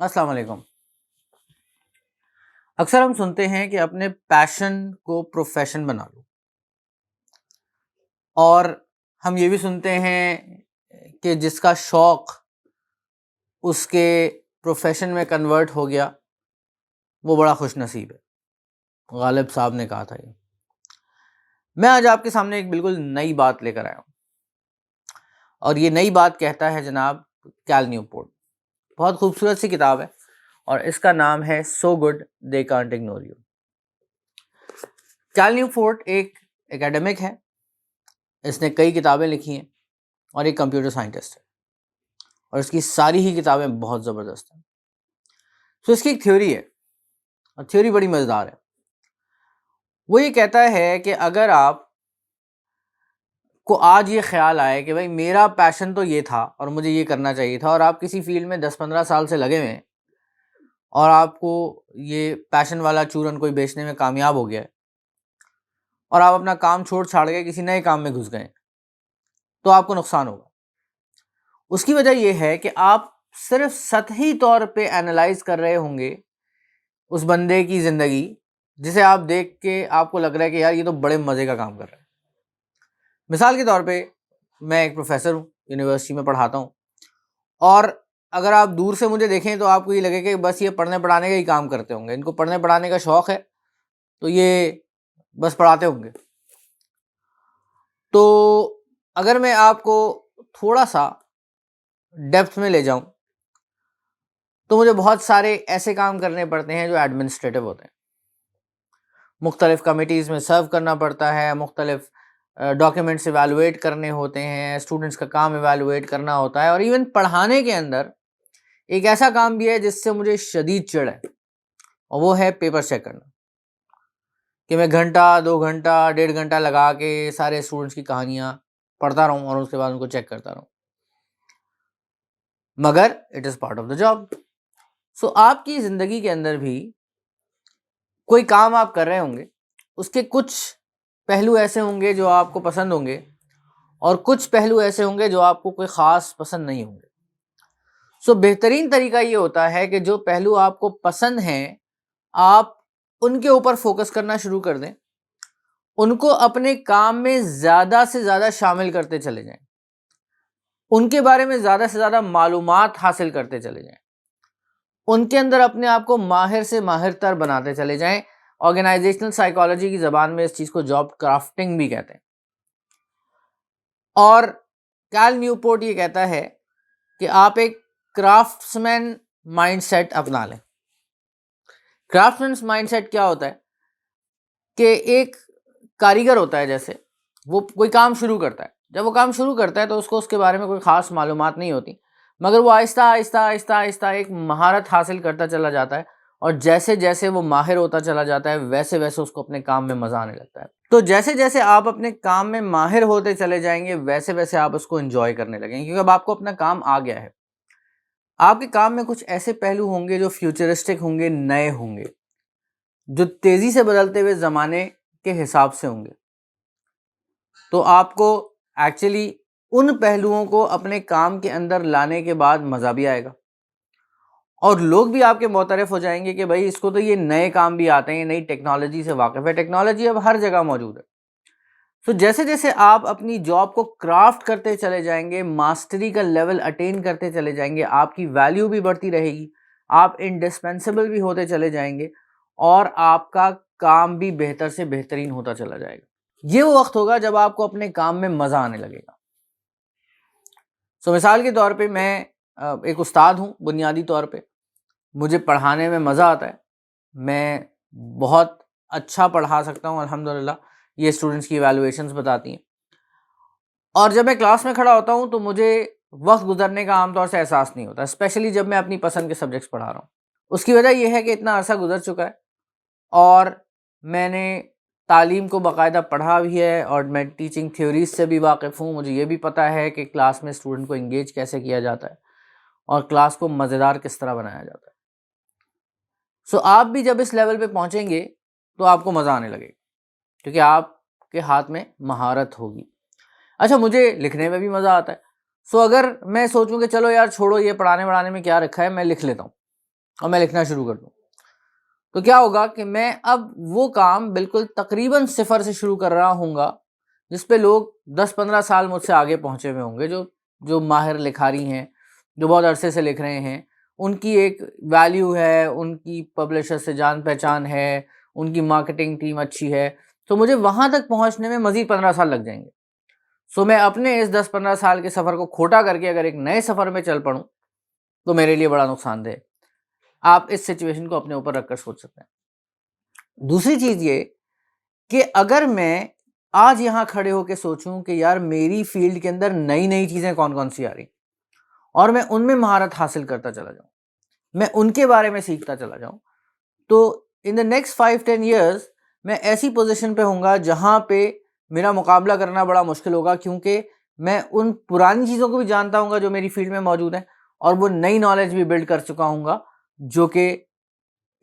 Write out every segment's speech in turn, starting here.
السلام علیکم۔ اکثر ہم سنتے ہیں کہ اپنے پیشن کو پروفیشن بنا لو، اور ہم یہ بھی سنتے ہیں کہ جس کا شوق اس کے پروفیشن میں کنورٹ ہو گیا وہ بڑا خوش نصیب ہے۔ غالب صاحب نے کہا تھا یہ۔ میں آج آپ کے سامنے ایک بالکل نئی بات لے کر آیا ہوں، اور یہ نئی بات کہتا ہے جناب کیل نیوپورٹ۔ بہت خوبصورت سی کتاب ہے اور اس کا نام ہے so good they can't ignore you. Cal Newport ایک اکیڈمک ہے، اس نے کئی کتابیں لکھی ہیں اور ایک کمپیوٹر سائنٹسٹ ہے، اور اس کی ساری ہی کتابیں بہت زبردست ہیں۔ تو اس کی ایک تھیوری ہے، اور تھیوری بڑی مزیدار ہے۔ وہ یہ کہتا ہے کہ اگر آپ کو آج یہ خیال آئے کہ بھائی میرا پیشن تو یہ تھا اور مجھے یہ کرنا چاہیے تھا، اور آپ کسی فیلڈ میں 10-15 سال سے لگے ہوئے ہیں اور آپ کو یہ پیشن والا چورن کوئی بیچنے میں کامیاب ہو گیا ہے، اور آپ اپنا کام چھوڑ چھاڑ کے کسی نئے کام میں گھس گئے، تو آپ کو نقصان ہوگا۔ اس کی وجہ یہ ہے کہ آپ صرف سطحی طور پہ اینالائز کر رہے ہوں گے اس بندے کی زندگی جسے آپ دیکھ کے آپ کو لگ رہا ہے کہ یار یہ تو بڑے مزے کا کام کر رہا ہے۔ مثال کے طور پہ میں ایک پروفیسر ہوں، یونیورسٹی میں پڑھاتا ہوں، اور اگر آپ دور سے مجھے دیکھیں تو آپ کو یہ لگے کہ بس یہ پڑھنے پڑھانے کا ہی کام کرتے ہوں گے، ان کو پڑھنے پڑھانے کا شوق ہے تو یہ بس پڑھاتے ہوں گے۔ تو اگر میں آپ کو تھوڑا سا ڈیپتھ میں لے جاؤں تو مجھے بہت سارے ایسے کام کرنے پڑتے ہیں جو ایڈمنسٹریٹو ہوتے ہیں، مختلف کمیٹیز میں سرو کرنا پڑتا ہے، مختلف ڈاکیومنٹس ایویلویٹ کرنے ہوتے ہیں، اسٹوڈنٹس کا کام ایویلویٹ کرنا ہوتا ہے، اور ایون پڑھانے کے اندر ایک ایسا کام بھی ہے جس سے مجھے شدید چڑ ہے، اور وہ ہے پیپر چیک کرنا، کہ میں گھنٹہ 2 گھنٹہ 1.5 گھنٹہ لگا کے سارے اسٹوڈنٹس کی کہانیاں پڑھتا رہوں اور اس کے بعد ان کو چیک کرتا رہوں، مگر it is part of the job. So آپ کی زندگی کے اندر بھی کوئی کام آپ کر رہے ہوں گے، اس کے کچھ پہلو ایسے ہوں گے جو آپ کو پسند ہوں گے، اور کچھ پہلو ایسے ہوں گے جو آپ کو کوئی خاص پسند نہیں ہوں گے۔ سو بہترین طریقہ یہ ہوتا ہے کہ جو پہلو آپ کو پسند ہیں آپ ان کے اوپر فوکس کرنا شروع کر دیں، ان کو اپنے کام میں زیادہ سے زیادہ شامل کرتے چلے جائیں، ان کے بارے میں زیادہ سے زیادہ معلومات حاصل کرتے چلے جائیں، ان کے اندر اپنے آپ کو ماہر سے ماہر تر بناتے چلے جائیں۔ آرگنائزیشنل سائیکالوجی کی زبان میں اس چیز کو جاب کرافٹنگ بھی کہتے ہیں۔ اور کیل نیوپورٹ یہ کہتا ہے کہ آپ ایک کرافٹس مین مائنڈ سیٹ اپنا لیں۔ کرافٹس مین مائنڈ سیٹ کیا ہوتا ہے کہ ایک کاریگر ہوتا ہے، جیسے وہ کوئی کام شروع کرتا ہے، جب وہ کام شروع کرتا ہے تو اس کو اس کے بارے میں کوئی خاص معلومات نہیں ہوتی، مگر وہ آہستہ آہستہ آہستہ آہستہ ایک مہارت حاصل کرتا چلا جاتا ہے، اور جیسے جیسے وہ ماہر ہوتا چلا جاتا ہے ویسے ویسے اس کو اپنے کام میں مزہ آنے لگتا ہے۔ تو جیسے جیسے آپ اپنے کام میں ماہر ہوتے چلے جائیں گے ویسے ویسے آپ اس کو انجوائے کرنے لگیں گے، کیونکہ اب آپ کو اپنا کام آ گیا ہے۔ آپ کے کام میں کچھ ایسے پہلو ہوں گے جو فیوچرسٹک ہوں گے، نئے ہوں گے، جو تیزی سے بدلتے ہوئے زمانے کے حساب سے ہوں گے، تو آپ کو ایکچولی ان پہلوؤں کو اپنے کام کے اندر لانے کے بعد مزہ بھی آئے گا، اور لوگ بھی آپ کے معترف ہو جائیں گے کہ بھائی اس کو تو یہ نئے کام بھی آتے ہیں، نئی ٹیکنالوجی سے واقف ہے، ٹیکنالوجی اب ہر جگہ موجود ہے۔ تو جیسے جیسے آپ اپنی جاب کو کرافٹ کرتے چلے جائیں گے، ماسٹری کا لیول اٹین کرتے چلے جائیں گے، آپ کی ویلیو بھی بڑھتی رہے گی، آپ انڈسپینسیبل بھی ہوتے چلے جائیں گے، اور آپ کا کام بھی بہتر سے بہترین ہوتا چلا جائے گا۔ یہ وہ وقت ہوگا جب آپ کو اپنے کام میں مزہ آنے لگے گا۔ سو مثال کے طور پہ میں ایک استاد ہوں، بنیادی طور پہ مجھے پڑھانے میں مزہ آتا ہے، میں بہت اچھا پڑھا سکتا ہوں الحمدللہ، یہ اسٹوڈنٹس کی ایویلویشنز بتاتی ہیں، اور جب میں کلاس میں کھڑا ہوتا ہوں تو مجھے وقت گزرنے کا عام طور سے احساس نہیں ہوتا، اسپیشلی جب میں اپنی پسند کے سبجیکٹس پڑھا رہا ہوں۔ اس کی وجہ یہ ہے کہ اتنا عرصہ گزر چکا ہے، اور میں نے تعلیم کو باقاعدہ پڑھا بھی ہے، اور میں ٹیچنگ تھیوریز سے بھی واقف ہوں، مجھے یہ بھی پتہ ہے کہ کلاس میں اسٹوڈنٹ کو انگیج کیسے کیا جاتا ہے، اور کلاس کو مزیدار کس طرح بنایا جاتا ہے۔ سو آپ بھی جب اس لیول پہ پہنچیں گے تو آپ کو مزہ آنے لگے گا، کیونکہ آپ کے ہاتھ میں مہارت ہوگی۔ اچھا، مجھے لکھنے میں بھی مزہ آتا ہے، سو اگر میں سوچوں کہ چلو یار چھوڑو یہ پڑھانے میں کیا رکھا ہے، میں لکھ لیتا ہوں، اور میں لکھنا شروع کر دوں تو کیا ہوگا کہ میں اب وہ کام بالکل تقریباً صفر سے شروع کر رہا ہوں گا جس پہ لوگ 10-15 سال مجھ سے آگے پہنچے ہوئے ہوں گے، جو ماہر لکھاری ہیں، جو بہت عرصے سے لکھ رہے ہیں، ان کی ایک ویلیو ہے، ان کی پبلشر سے جان پہچان ہے، ان کی مارکیٹنگ ٹیم اچھی ہے، تو مجھے وہاں تک پہنچنے میں مزید 15 سال لگ جائیں گے. سو میں اپنے اس 10-15 سال کے سفر کو کھوٹا کر کے اگر ایک نئے سفر میں چل پڑوں تو میرے لیے بڑا نقصان دہ ہے. آپ اس سچویشن کو اپنے اوپر رکھ کر سوچ سکتے ہیں. دوسری چیز یہ کہ اگر میں آج یہاں کھڑے ہو کے سوچوں کہ یار میری فیلڈ کے اندر نئی نئی چیزیں کون کون سی آ رہی اور میں ان میں مہارت حاصل کرتا چلا جاؤں، میں ان کے بارے میں سیکھتا چلا جاؤں، تو ان دا نیکسٹ 5-10 ایئرس میں ایسی پوزیشن پہ ہوں گا جہاں پہ میرا مقابلہ کرنا بڑا مشکل ہوگا، کیونکہ میں ان پرانی چیزوں کو بھی جانتا ہوں گا جو میری فیلڈ میں موجود ہیں، اور وہ نئی نالج بھی بلڈ کر چکا ہوں گا جو کہ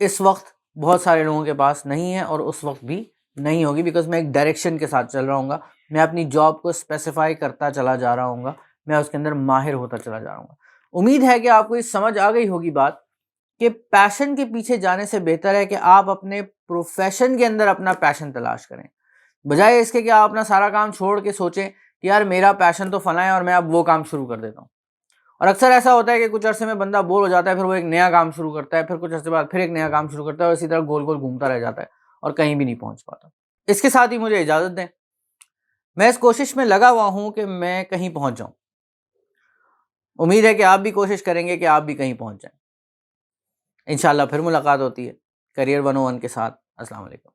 اس وقت بہت سارے لوگوں کے پاس نہیں ہے اور اس وقت بھی نہیں ہوگی، بیکاز میں ایک ڈائریکشن کے ساتھ چل رہا ہوں گا. میں اپنی جاب کو اسپیسیفائی کرتا چلا جا رہا ہوں گا، میں اس کے اندر ماہر ہوتا چلا جا رہا ہوں گا. امید ہے کہ آپ کو یہ سمجھ آ گئی ہوگی بات کہ پیشن کے پیچھے جانے سے بہتر ہے کہ آپ اپنے پروفیشن کے اندر اپنا پیشن تلاش کریں، بجائے اس کے کہ آپ اپنا سارا کام چھوڑ کے سوچیں کہ یار میرا پیشن تو فلاں ہے اور میں اب وہ کام شروع کر دیتا ہوں. اور اکثر ایسا ہوتا ہے کہ کچھ عرصے میں بندہ بور ہو جاتا ہے، پھر وہ ایک نیا کام شروع کرتا ہے، پھر کچھ عرصے بعد پھر ایک نیا کام شروع کرتا ہے، اور اسی طرح گول گول گھومتا رہ جاتا ہے اور کہیں بھی نہیں پہنچ پاتا. اس کے ساتھ ہی مجھے اجازت دیں، میں اس کوشش میں لگا ہوا ہوں کہ میں کہیں پہنچ جاؤں. امید ہے کہ آپ بھی کوشش کریں گے کہ آپ بھی کہیں پہنچ جائیں. انشاءاللہ پھر ملاقات ہوتی ہے کیریئر 101 کے ساتھ. السلام علیکم.